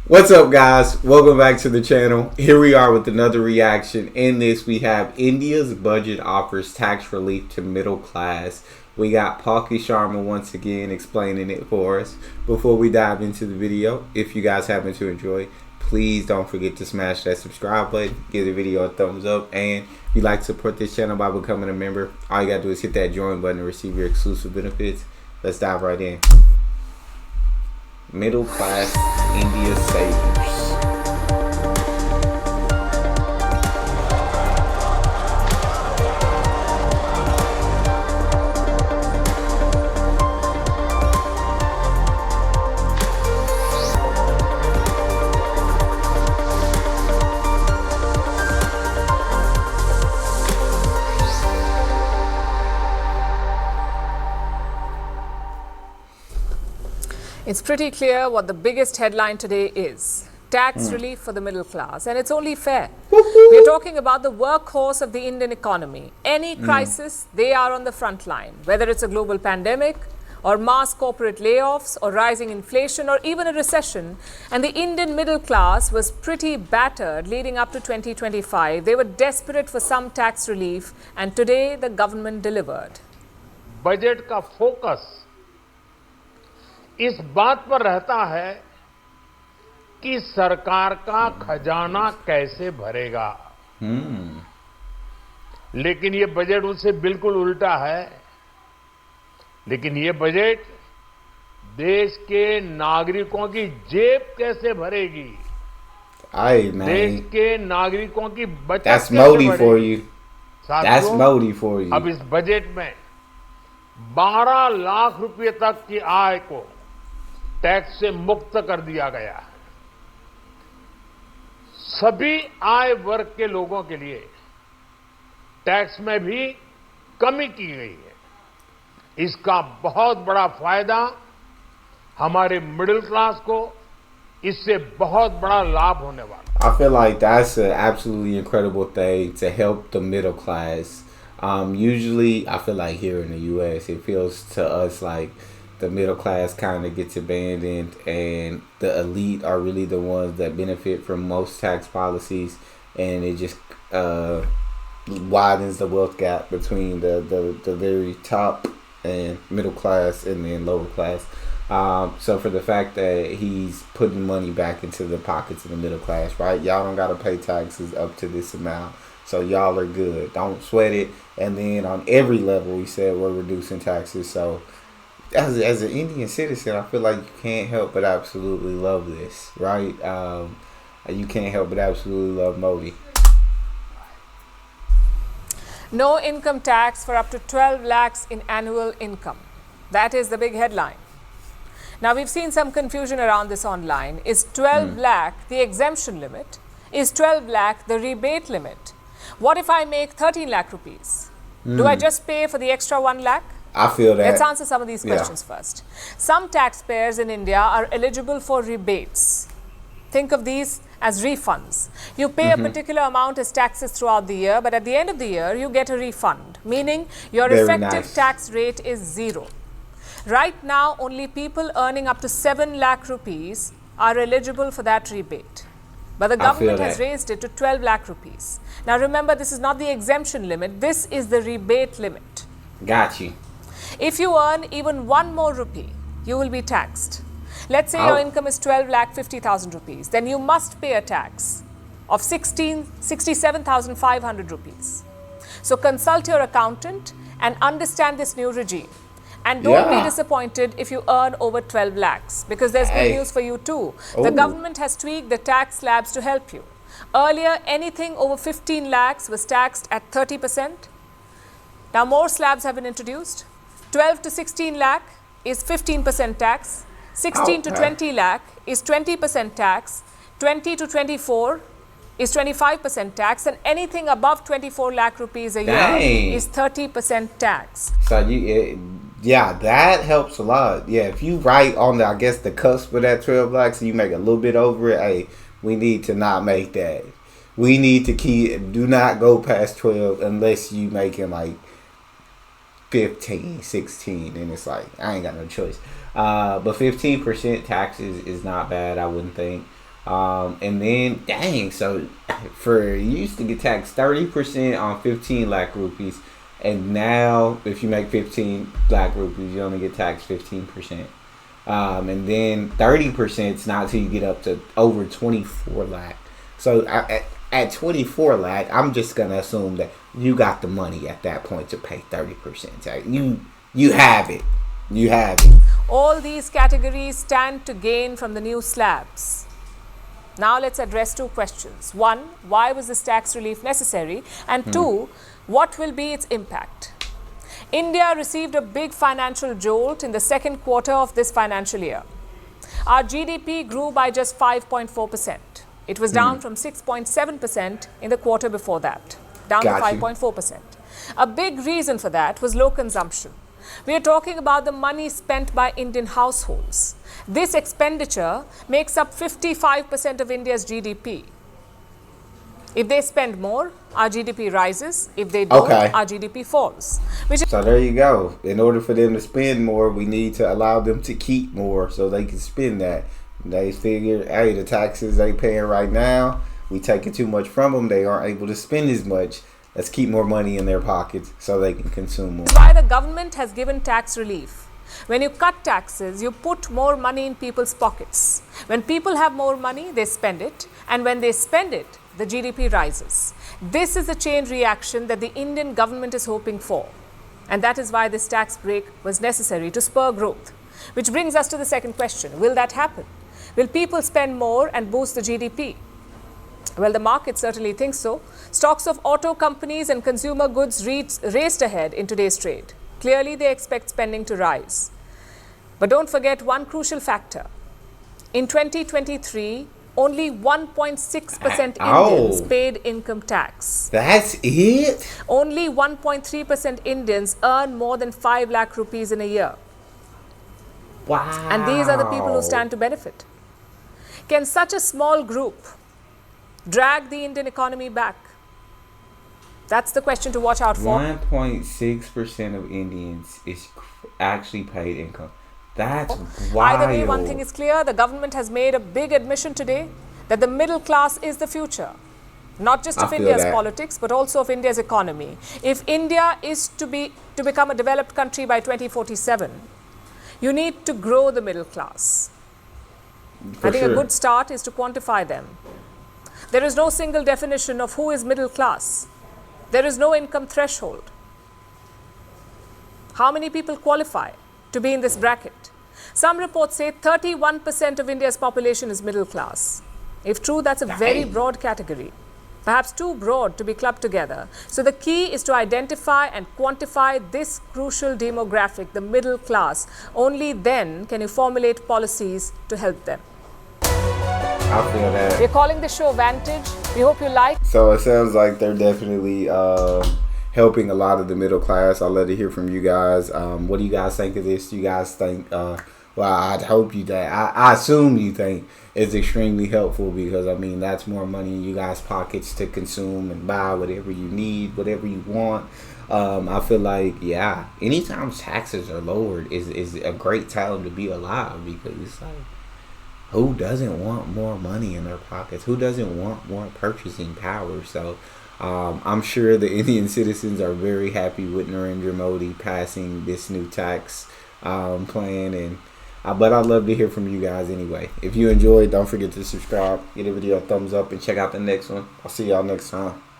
What's up, guys? Welcome back to the channel. Here we are with another reaction. In this, we have India's budget offers tax relief to middle class. We got Palki Sharma once again explaining it for us. Before we dive into the video, if you guys happen to enjoy, please don't forget to smash that subscribe button, give the video a thumbs up, and if you'd like to support this channel by becoming a member, all you gotta do is hit that join button to receive your exclusive benefits. Let's dive right in. Middle class India savers. It's pretty clear what the biggest headline today is. Tax relief for the middle class, and it's only fair. We're talking about the workhorse of the Indian economy. Any crisis, they are on the front line, whether it's a global pandemic or mass corporate layoffs or rising inflation or even a recession. And the Indian middle class was pretty battered leading up to 2025. They were desperate for some tax relief, and today the government delivered. Budget का focus इस बात पर रहता है कि सरकार का खजाना कैसे भरेगा। लेकिन ये बजट उससे बिल्कुल उल्टा है। लेकिन ये बजट देश के नागरिकों की जेब कैसे भरेगी, देश के नागरिकों की बचत कैसे भरेगी। साथियों, अब इस बजट में 12 लाख रुपए तक की आय को टैक्स से मुक्त कर दिया गया है। सभी आय वर्ग के लोगों के लिए टैक्स में भी कमी की गई है। इसका बहुत बड़ा फायदा हमारे मिडिल क्लास को, इससे बहुत बड़ा लाभ होने वाला। I feel like that's an absolutely incredible thing to help the middle class. Usually, I feel like here in the U.S., it feels to us like the middle class kind of gets abandoned and the elite are really the ones that benefit from most tax policies, and it just widens the wealth gap between the very top and middle class and then lower class. So for the fact that he's putting money back into the pockets of the middle class, right? Y'all don't got to pay taxes up to this amount, so y'all are good. Don't sweat it. And then on every level, he said we're reducing taxes. So as an Indian citizen, I feel like you can't help but absolutely love this, right? You can't help but absolutely love Modi. No income tax for up to 12 lakhs in annual income. That is the big headline. Now, we've seen some confusion around this online. Is 12 lakh the exemption limit? Is 12 lakh the rebate limit? What if I make 13 lakh rupees? Do I just pay for the extra 1 lakh? I feel that. Let's answer some of these questions first. Some taxpayers in India are eligible for rebates. Think of these as refunds. You pay a particular amount as taxes throughout the year, but at the end of the year, you get a refund, meaning your effective tax rate is 0. Right now, only people earning up to 7 lakh rupees are eligible for that rebate. But the government has raised it to 12 lakh rupees. Now remember, this is not the exemption limit. This is the rebate limit. Got you. If you earn even 1 more rupee, you will be taxed. Let's say your income is 12 lakh 50,000 rupees. Then you must pay a tax of 67,500 rupees. So consult your accountant and understand this new regime. And don't be disappointed if you earn over 12 lakhs, because there's good news for you too. The government has tweaked the tax slabs to help you. Earlier, anything over 15 lakhs was taxed at 30%. Now more slabs have been introduced. 12 to 16 lakh is 15% tax. 16 to 20 lakh is 20% tax. 20 to 24 is 25% tax, and anything above 24 lakh rupees a year is 30% tax. So yeah, that helps a lot. Yeah, if you right on the, I guess, the cusp of that 12 lakhs and you make a little bit over it, hey, we need to not make that. We need to do not go past 12 unless you making like 15, 16, and it's like, I ain't got no choice. But 15% taxes is not bad, I wouldn't think. And then, dang, so for you used to get taxed 30% on 15 lakh rupees, and now if you make 15 lakh rupees, you only get taxed 15%. And then 30% is not till you get up to over 24 lakh. So at 24 lakh, I'm just gonna assume that you got the money at that point to pay 30%. So you have it. You have it. All these categories stand to gain from the new slabs. Now let's address two questions. One, why was this tax relief necessary? And two, what will be its impact? India received a big financial jolt in the second quarter of this financial year. Our GDP grew by just 5.4%. It was down from 6.7% in the quarter before that, down to 5.4%. A big reason for that was low consumption. We are talking about the money spent by Indian households. This expenditure makes up 55% of India's GDP. If they spend more, our GDP rises. If they don't, our GDP falls. So there you go. In order for them to spend more, we need to allow them to keep more so they can spend that. They figure, hey, the taxes they paying right now, we taking too much from them. They aren't able to spend as much. Let's keep more money in their pockets so they can consume more. That's why the government has given tax relief. When you cut taxes, you put more money in people's pockets. When people have more money, they spend it. And when they spend it, the GDP rises. This is the chain reaction that the Indian government is hoping for. And that is why this tax break was necessary to spur growth. Which brings us to the second question. Will that happen? Will people spend more and boost the GDP? Well, the market certainly thinks so. Stocks of auto companies and consumer goods raced ahead in today's trade. Clearly, they expect spending to rise. But don't forget one crucial factor. In 2023, only 1.6% Indians paid income tax. That's it? Only 1.3% Indians earn more than 5 lakh rupees in a year. Wow. And these are the people who stand to benefit. Can such a small group drag the Indian economy back? That's the question to watch out for. 1.6% of Indians is actually paid income. That's wild. Either way, one thing is clear. The government has made a big admission today that the middle class is the future. Not just of India's politics, but also of India's economy. If India is to become a developed country by 2047, you need to grow the middle class. I think a good start is to quantify them. There is no single definition of who is middle class. There is no income threshold. How many people qualify to be in this bracket? Some reports say 31% of India's population is middle class. If true, that's a very broad category, perhaps too broad to be clubbed together. So the key is to identify and quantify this crucial demographic, the middle class. Only then can you formulate policies to help them. I feel that. We're calling the show Vantage. We hope you like. So it sounds like they're definitely helping a lot of the middle class. I'll let it hear from you guys. What do you guys think of this? Do you guys think, well, I'd hope you think, I assume you think it's extremely helpful because, I mean, that's more money in you guys' pockets to consume and buy whatever you need, whatever you want. I feel like, yeah, anytime taxes are lowered is a great time to be alive because it's like, who doesn't want more money in their pockets? Who doesn't want more purchasing power? So I'm sure the Indian citizens are very happy with Narendra Modi passing this new tax plan. And but I'd love to hear from you guys anyway. If you enjoyed, don't forget to subscribe, give the video a thumbs up, and check out the next one. I'll see y'all next time.